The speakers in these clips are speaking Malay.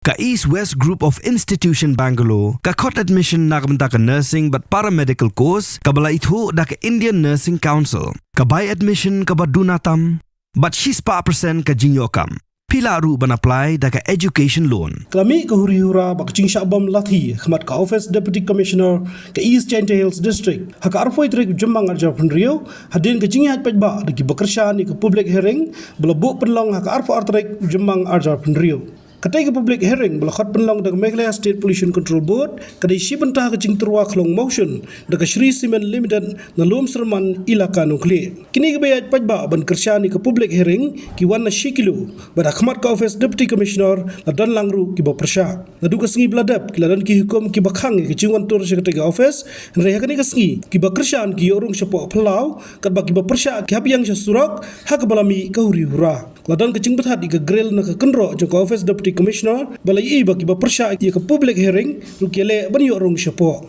Ka East West Group of Institution Bangalore, ka khot admission nakamta ka nursing but paramedical course, ka bala itho da ka Indian Nursing Council, ka buy admission ka badunatam, but she's pa percent ka jinyokam. Pila ru ban apply da ka education loan. Klami ka Huri-Hura bakching Shah Lathi, Khmat ka Office Deputy Commissioner ka East Chente Hills District. Haka arfoy trek jembang arjar penrio, hadin ka jinghat pajba da ki Kyrshan ni ka public hearing, bala buk penlong haka arfo artrek jembang arjar penrio. Katai ke public hearing belakhat penlong dengan Meghalaya State Pollution Control Board kadai si bentah ke terwa kelong motion dengan Shri Cement Limited nalum serman ilaka nuklir. Kini ke bayat pajba ban Kyrshan ni ke public hearing ki wana shikilo pada Khmat ka Office Deputy Commissioner ladan langru ki Shah. Nadu ke sengi beladap ki ladan ki hukum ki bakhang ki cingwan tur Secretary Office nreha kani ke sengi ki Kyrshan ki yorung sepok pelau kat bagi Shah ki habiang surak hak balami ka Huri-Hura. Ladan ke cingbat hati ke grill na ke kenro jangka Office Deputy Commissioner balai bagi Persha ia ke public hearing rukele ban yorung sepok.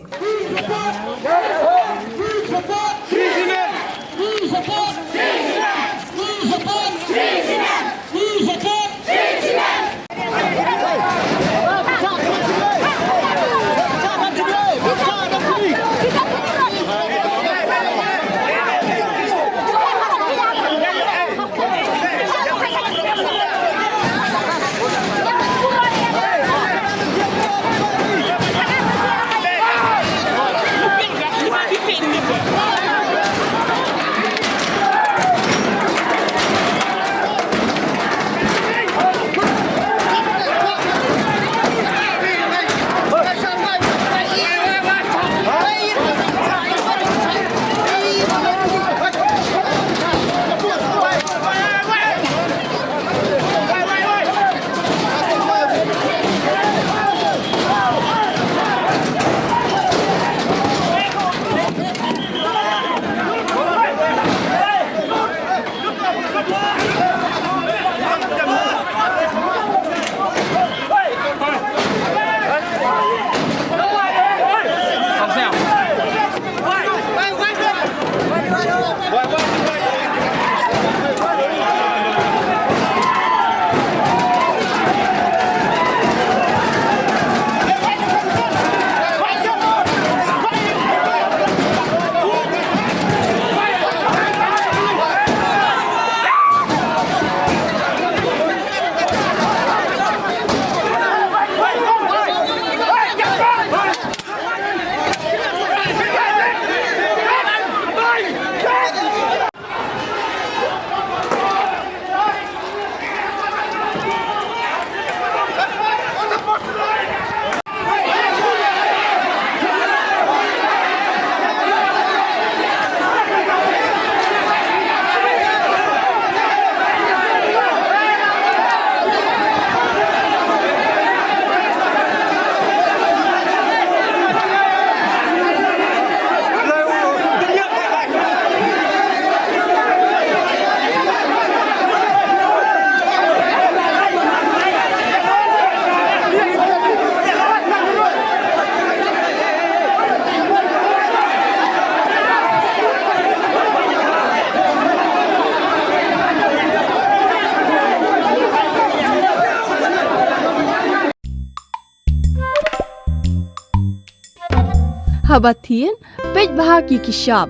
Habatin, pej bahagi ki Shah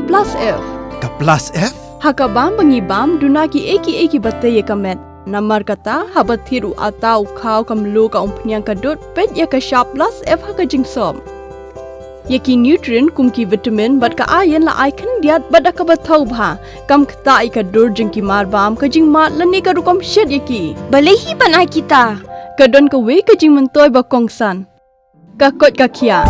plus F. Ka plus F? Haka bam bangi bam duna ki eki bataye kamet. Namar kata habathiru atau kau kamlo ka umpnyang kadut pej ya ka Shah plus F haka jingsom. Yaki nutrient kum ki vitamin bat ka ayan la icon diat bada ka bathau bha kam khta ka dur jing ki mar bam ka jing mat lani ka rukom shed yaki. Balehi banai kita. Kadon ka we ka jing mentoy ba kongsan. Ka kot ka kia.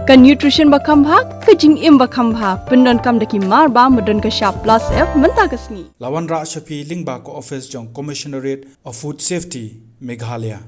Ka nutrition bakam bhag ka jing im bakam bha pendon kam daki mar ba modon ka Shah plus F menta kasni Lawan Ra Shafi Lingba ko Office jong Commissionerate of Food Safety Meghalaya